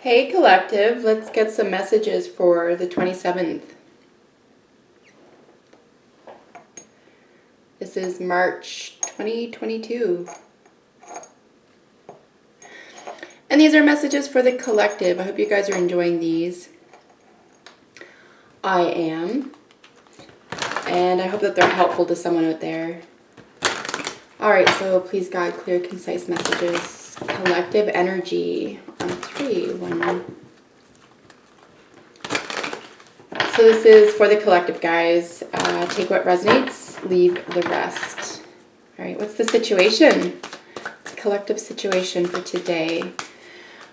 Hey collective, let's get some messages for the 27th. This is March 2022. And these are messages for the collective. I hope you guys are enjoying these. I am. And I hope that they're helpful to someone out there. Alright, so please guide clear, concise messages. Collective energy on 3, 1. So this is for the collective, guys. Take what resonates, leave the rest. Alright, what's the situation? The collective situation for today.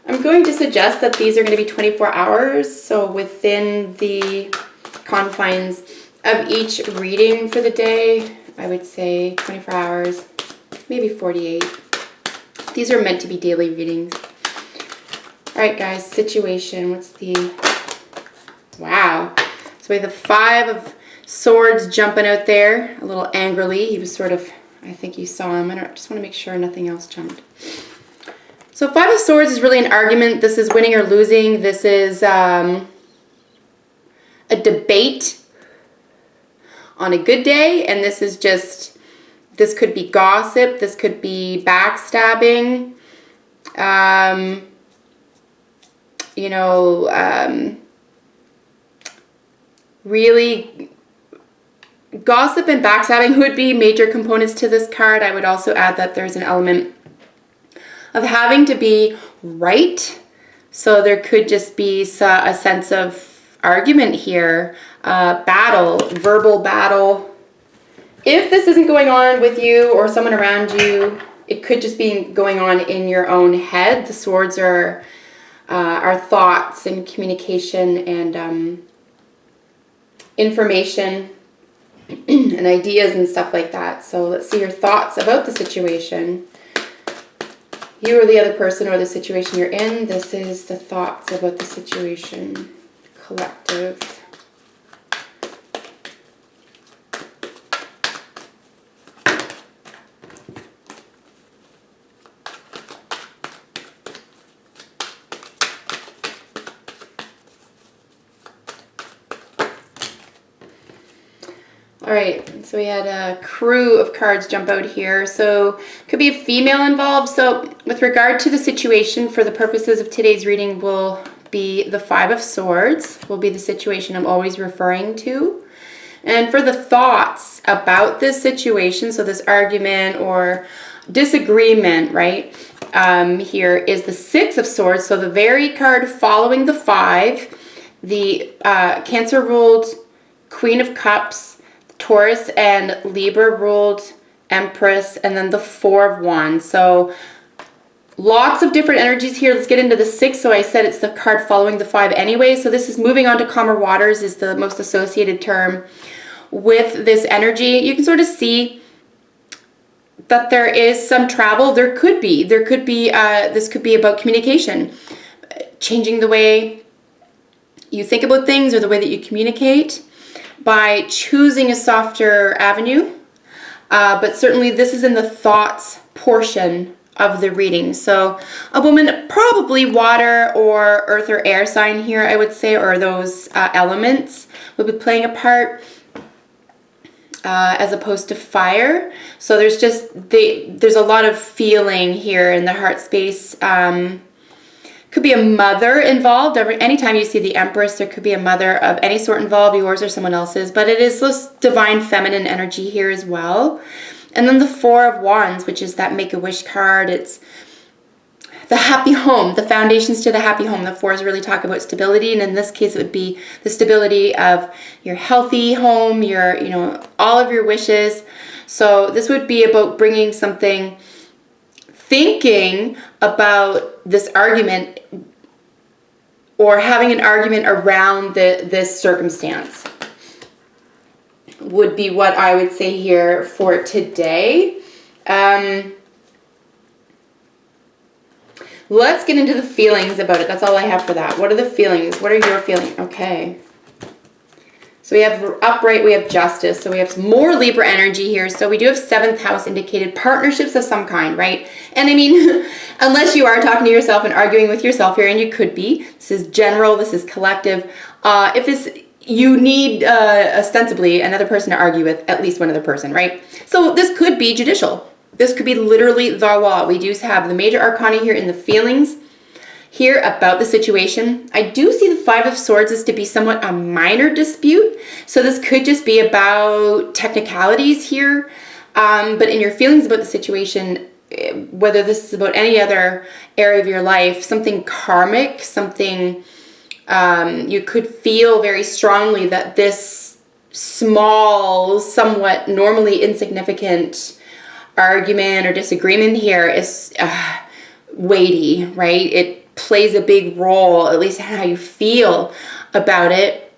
I'm going to suggest that these are going to be 24 hours, so within the confines of each reading for the day, I would say 24 hours, maybe 48. These are meant to be daily readings. Alright guys, situation, what's the... Wow. So we have the 5 of Swords jumping out there, a little angrily. He was sort of, I think you saw him. I just want to make sure nothing else jumped. So 5 of Swords is really an argument. This is winning or losing. This is a debate on a good day. And this is just, this could be gossip. This could be backstabbing. Really, gossip and backstabbing would be major components to this card. I would also add that there's an element of having to be right. So there could just be a sense of argument here, battle, verbal battle. If this isn't going on with you or someone around you, it could just be going on in your own head. The Swords are thoughts and communication and information and ideas and stuff like that. So let's see your thoughts about the situation. You or the other person or the situation you're in. This is the thoughts about the situation. Collective. All right, so we had a crew of cards jump out here. So could be a female involved. So with regard to the situation, for the purposes of today's reading, will be the 5 of Swords, will be the situation I'm always referring to. And for the thoughts about this situation, so this argument or disagreement, right, here is the 6 of Swords. So the very card following the 5, the Cancer ruled Queen of Cups, Taurus and Libra ruled Empress, and then the 4 of Wands. So lots of different energies here. Let's get into the 6. So I said it's the card following the 5 anyway. So this is moving on to calmer waters is the most associated term with this energy. You can sort of see that there is some travel. This could be about communication, changing the way you think about things or the way that you communicate, by choosing a softer avenue, but certainly this is in the thoughts portion of the reading. So a woman, probably water or earth or air sign here, I would say, or those elements would be playing a part as opposed to fire. So there's there's a lot of feeling here in the heart space. Could be a mother involved. Anytime you see the Empress, there could be a mother of any sort involved, yours or someone else's. But it is this divine feminine energy here as well. And then the 4 of Wands, which is that Make-A-Wish card. It's the happy home, the foundations to the happy home. The 4s really talk about stability. And in this case, it would be the stability of your healthy home, your, all of your wishes. So this would be about bringing something, thinking about this argument or having an argument around this circumstance would be what I would say here for today. Let's get into the feelings about it. That's all I have for that. What are the feelings? What are your feelings? Okay. So we have upright, we have justice. So we have more Libra energy here. So we do have 7th house indicated partnerships of some kind, right? And I mean, unless you are talking to yourself and arguing with yourself here, and you could be, this is general, this is collective. You need ostensibly another person to argue with, at least one other person, right? So this could be judicial. This could be literally the law. We do have the major arcana here in the feelings here about the situation. I do see the 5 of Swords as to be somewhat a minor dispute. So this could just be about technicalities here. But in your feelings about the situation, whether this is about any other area of your life, something karmic, something you could feel very strongly that this small, somewhat normally insignificant argument or disagreement here is weighty, right? It plays a big role, at least how you feel about it.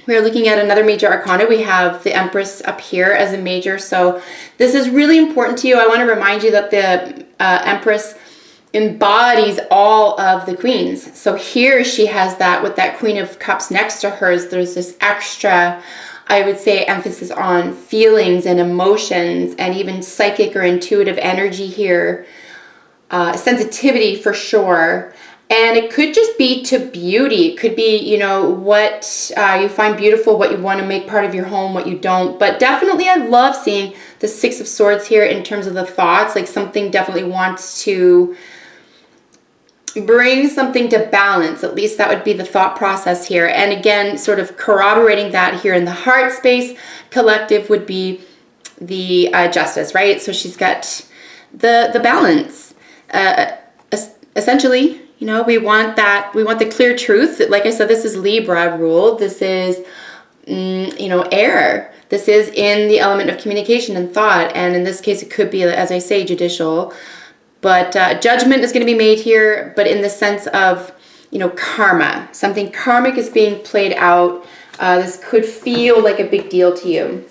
We're looking at another major arcana. We have the Empress up here as a major. So this is really important to you. I want to remind you that the Empress embodies all of the queens. So here she has that with that Queen of Cups next to hers. There's this extra, I would say, emphasis on feelings and emotions and even psychic or intuitive energy here. Sensitivity for sure. And it could just be to beauty. It could be, you know, what you find beautiful, what you want to make part of your home, what you don't. But definitely I love seeing the 6 of Swords here in terms of the thoughts. Like something definitely wants to bring something to balance. At least that would be the thought process here. And again, sort of corroborating that here in the heart space, collective would be the Justice, right? So she's got the balance. Essentially, you know, we want the clear truth. Like I said, this is Libra ruled. This is, you know, air. This is in the element of communication and thought. And in this case, it could be, as I say, judicial. But judgment is going to be made here, but in the sense of, you know, karma. Something karmic is being played out. This could feel like a big deal to you.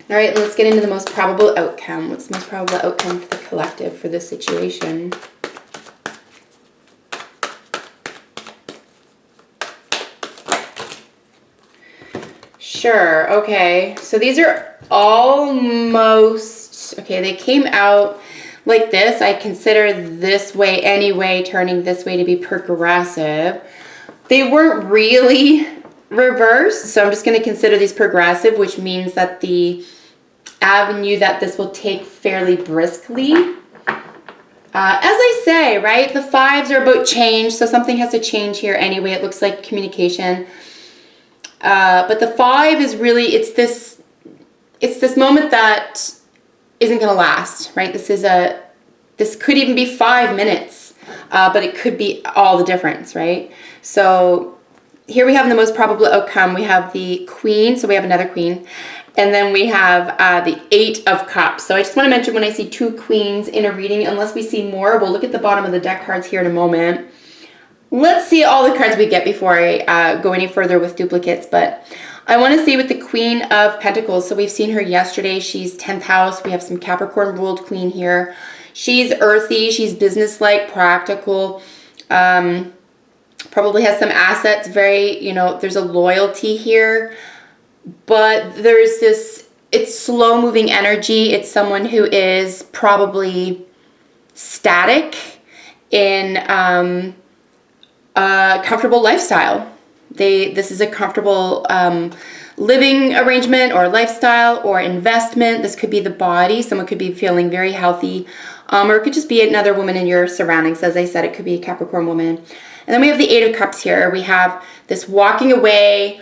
All right, let's get into the most probable outcome. What's the most probable outcome for the collective for this situation? Sure, okay. So these are almost, okay, they came out like this. I consider this way anyway, turning this way to be progressive. They weren't really reversed, so I'm just going to consider these progressive, which means that the avenue that this will take fairly briskly. As I say, right, the 5s are about change, so something has to change here anyway. It looks like communication. But the 5 is really, it's this moment that isn't going to last, right? This could even be 5 minutes, but it could be all the difference, right? So here we have the most probable outcome. We have the Queen, so we have another Queen. And then we have the 8 of Cups. So I just want to mention when I see 2 queens in a reading, unless we see more, we'll look at the bottom of the deck cards here in a moment. Let's see all the cards we get before I go any further with duplicates. But I want to see with the Queen of Pentacles. So we've seen her yesterday. She's 10th house. We have some Capricorn ruled queen here. She's earthy. She's businesslike, practical. Probably has some assets. Very, you know, there's a loyalty here. But there's this, it's slow moving energy. It's someone who is probably static in a comfortable lifestyle. This is a comfortable living arrangement or lifestyle or investment. This could be the body. Someone could be feeling very healthy. Or it could just be another woman in your surroundings. As I said, it could be a Capricorn woman. And then we have the 8 of Cups here. We have this walking away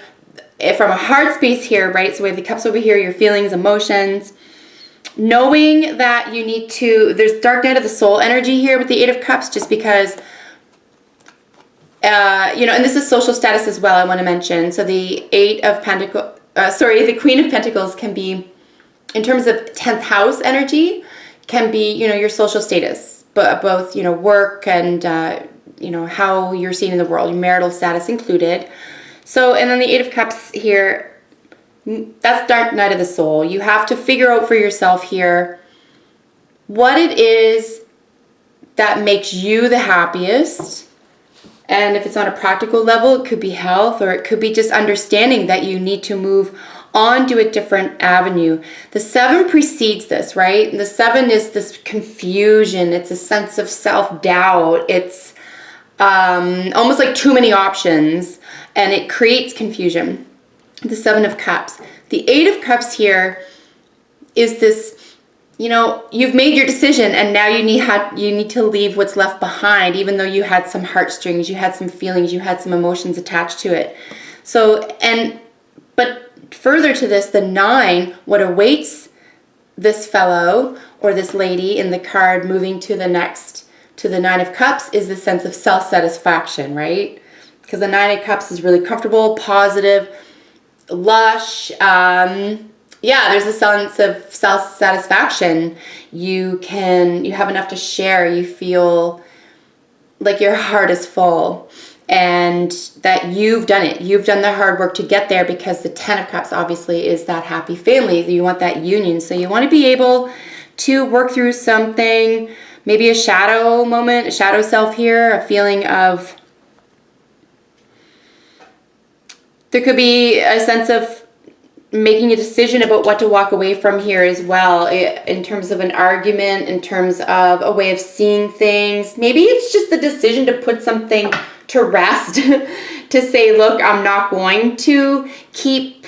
from a heart space here, right? So we have the cups over here, your feelings, emotions, knowing that you need to, there's dark night of the soul energy here with the 8 of Cups, just because, you know, and this is social status as well, I want to mention. So the 8 of Pentacles, the Queen of Pentacles can be, in terms of 10th house energy, can be, you know, your social status, but both, you know, work and, you know, how you're seen in the world, your marital status included. So, and then the 8 of Cups here, that's dark night of the soul. You have to figure out for yourself here what it is that makes you the happiest And if it's on a practical level, it could be health, or it could be just understanding that you need to move on to a different avenue. The 7 precedes this, right? The 7 is this confusion. It's a sense of self-doubt. It's almost like too many options, and it creates confusion. The 7 of Cups. The 8 of Cups here is this, you know, you've made your decision, and now you need to leave what's left behind, even though you had some heartstrings, you had some feelings, you had some emotions attached to it. So, but further to this, the 9, what awaits this fellow or this lady in the card moving to the 9 of Cups is the sense of self-satisfaction, right? Because the 9 of Cups is really comfortable, positive, lush. Yeah, there's a sense of self-satisfaction. You have enough to share. You feel like your heart is full, and that you've done it. You've done the hard work to get there, because the 10 of Cups obviously is that happy family. You want that union. So you want to be able to work through something, maybe a shadow moment, a shadow self here, a feeling of, there could be a sense of making a decision about what to walk away from here as well, in terms of an argument, in terms of a way of seeing things. Maybe it's just the decision to put something to rest, to say, look, I'm not going to keep,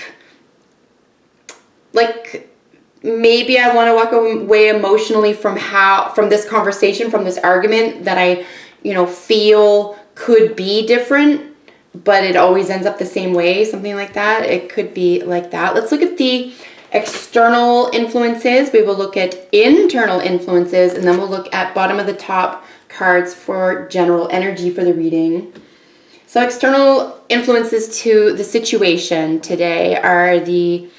like, maybe I want to walk away emotionally from this conversation, from this argument that I, feel could be different, but it always ends up the same way, something like that. It could be like that. Let's look at the external influences. We will look at internal influences, and then we'll look at bottom of the top cards for general energy for the reading. So external influences to the situation today are the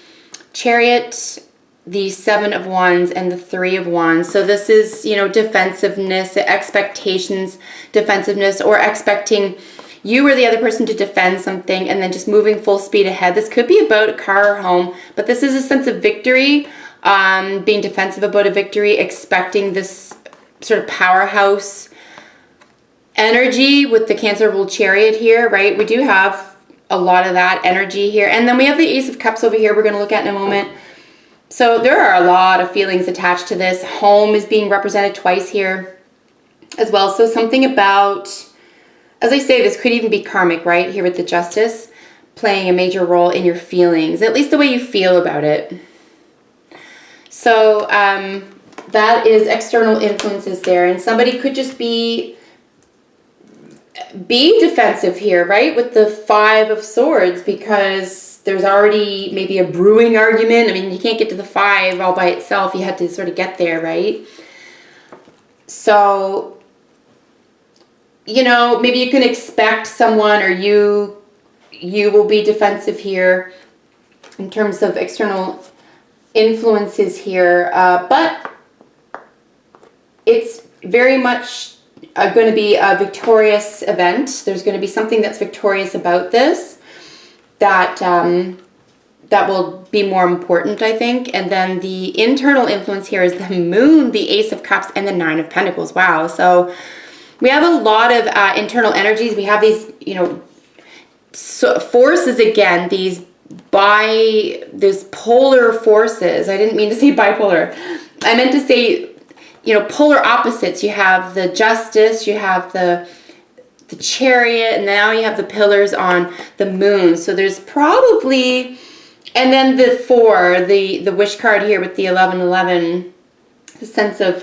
Chariot, the 7 of Wands, and the 3 of Wands. So this is, defensiveness, expectations, defensiveness, or expecting you or the other person to defend something and then just moving full speed ahead. This could be about a car or home, but this is a sense of victory, being defensive about a victory, expecting this sort of powerhouse energy with the Cancer ruled Chariot here, right? We do have a lot of that energy here. And then we have the Ace of Cups over here we're going to look at in a moment. So there are a lot of feelings attached to this. Home is being represented twice here as well. So something about, as I say, this could even be karmic, right? Here with the Justice playing a major role in your feelings, at least the way you feel about it. So that is external influences there. And somebody could just be defensive here, right? With the 5 of Swords, because there's already maybe a brewing argument. I mean, you can't get to the 5 all by itself. You had to sort of get there, right? So, maybe you can expect someone, or you will be defensive here in terms of external influences here. But it's very much going to be a victorious event. There's going to be something that's victorious about this that will be more important, I think. And then the internal influence here is the Moon, the Ace of Cups, and the 9 of Pentacles. Wow. So we have a lot of internal energies. We have these, forces again, these polar forces. I didn't mean to say bipolar. I meant to say, polar opposites. You have the Justice, you have the Chariot, and now you have the pillars on the Moon. So there's probably, and then the 4, the Wish card here with the 1111, the sense of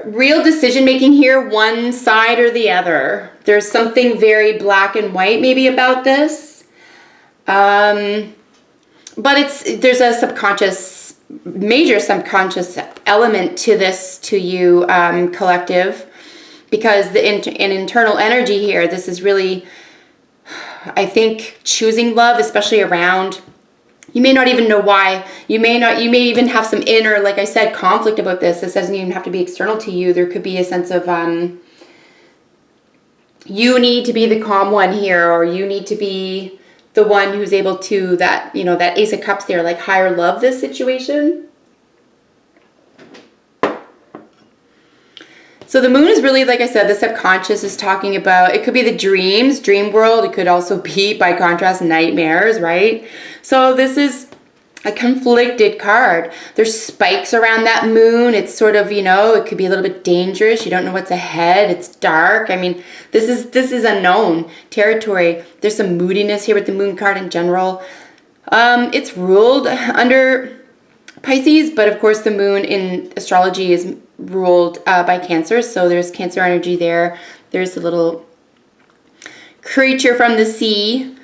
real decision making here, one side or the other. There's something very black and white maybe about this, but there's a major subconscious element to this, to you, collective, because in internal energy here, this is really, I think, choosing love, especially around, you may not even know why. You may even have some inner, like I said, conflict about this. This doesn't even have to be external to you. There could be a sense of, you need to be the calm one here, or you need to be the one who's able to, that Ace of Cups there, like higher love this situation. So the moon is really, like I said, the subconscious is talking about, it could be the dreams, dream world. It could also be, by contrast, nightmares, right? So this is a conflicted card. There's spikes around that moon. It's sort of, you know, it could be a little bit dangerous. You don't know what's ahead. It's dark. I mean, this is unknown territory. There's some moodiness here with the moon card in general. It's ruled under Pisces, but of course the moon in astrology is ruled by Cancer. So there's Cancer energy there. There's a little creature from the sea.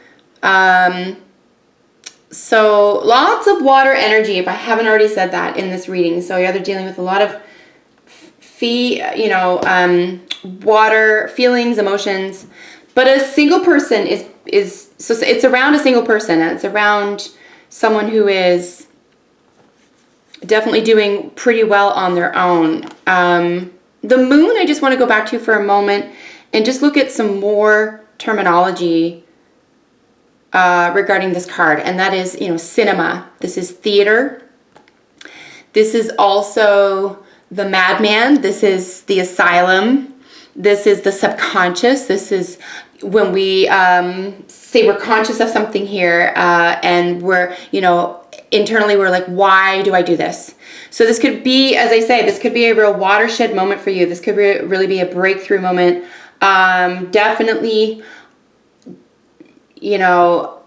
So lots of water energy, if I haven't already said that in this reading. So you're either dealing with a lot of water, feelings, emotions. But a single person so it's around a single person. And it's around someone who is definitely doing pretty well on their own. The moon, I just want to go back to for a moment and just look at some more terminology regarding this card, and that is, you know, cinema. This is theater. This is also the madman. This is the asylum. This is the subconscious. This is when we say we're conscious of something here, and we're, you know, internally we're like, why do I do this? So this could be, as I say, this could be a real watershed moment for you. This could really be a breakthrough moment. Definitely, you know,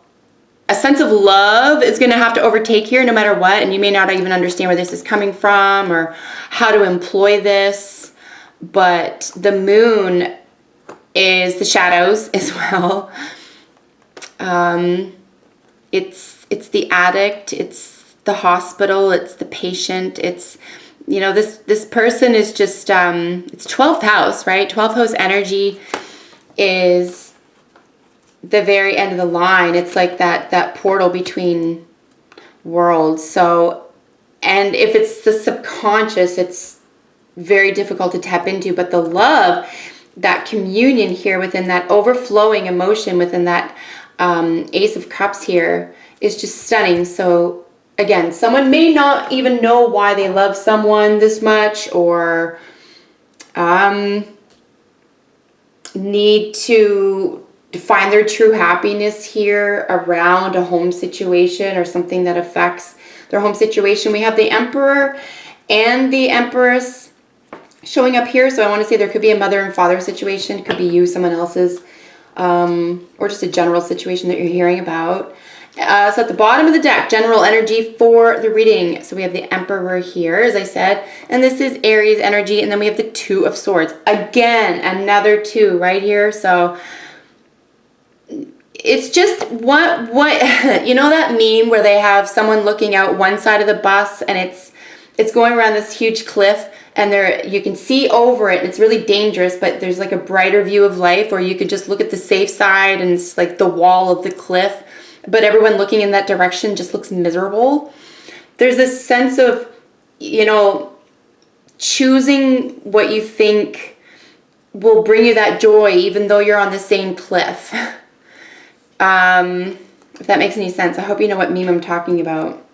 a sense of love is going to have to overtake here no matter what. And you may not even understand where this is coming from or how to employ this. But the moon is the shadows as well. It's the addict. It's the hospital. It's the patient. It's, you know, this person is just, it's 12th house, right? 12th house energy is the very end of the line. It's like that portal between worlds. So, and if it's the subconscious, it's very difficult to tap into, but the love, that communion here within that overflowing emotion within that Ace of Cups here is just stunning. So again, someone may not even know why they love someone this much, or need to find their true happiness here around a home situation or something that affects their home situation. We have the Emperor and the Empress showing up here. So I want to say there could be a mother and father situation. It could be you, someone else's, or just a general situation that you're hearing about. So at the bottom of the deck, general energy for the reading. So we have the Emperor here, as I said, and this is Aries energy. And then we have the Two of Swords. Again, another two right here. So it's just what you know, that meme where they have someone looking out one side of the bus and it's going around this huge cliff, and you can see over it and it's really dangerous, but there's like a brighter view of life, or you could just look at the safe side and it's like the wall of the cliff, but everyone looking in that direction just looks miserable. There's this sense of, you know, choosing what you think will bring you that joy even though you're on the same cliff. If that makes any sense. I hope you know what meme I'm talking about.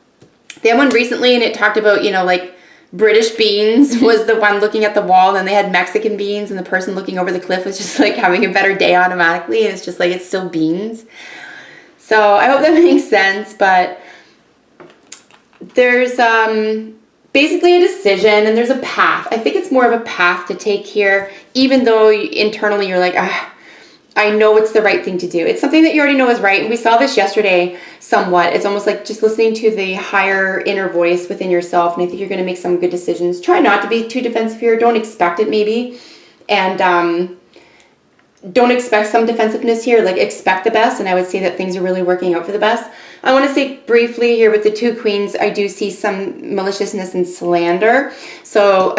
They had one recently and it talked about, you know, like British beans was the one looking at the wall, and then they had Mexican beans, and the person looking over the cliff was just like having a better day automatically, and it's just like, it's still beans. So I hope that makes sense, but there's basically a decision and there's a path. I think it's more of a path to take here, even though internally you're like, I know it's the right thing to do. It's something that you already know is right. And we saw this yesterday somewhat. It's almost like just listening to the higher inner voice within yourself. And I think you're going to make some good decisions. Try not to be too defensive here. Don't expect it maybe. And don't expect some defensiveness here. Like, expect the best. And I would say that things are really working out for the best. I want to say briefly here with the two queens, I do see some maliciousness and slander. So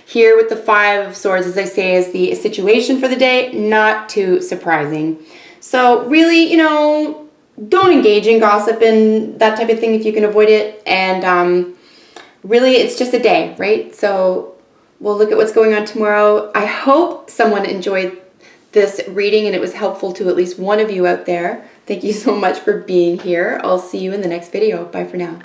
here with the Five of Swords, as I say, is the situation for the day. Not too surprising. So really, you know, don't engage in gossip and that type of thing if you can avoid it. And really, it's just a day, right? So we'll look at what's going on tomorrow. I hope someone enjoyed this reading and it was helpful to at least one of you out there. Thank you so much for being here. I'll see you in the next video. Bye for now.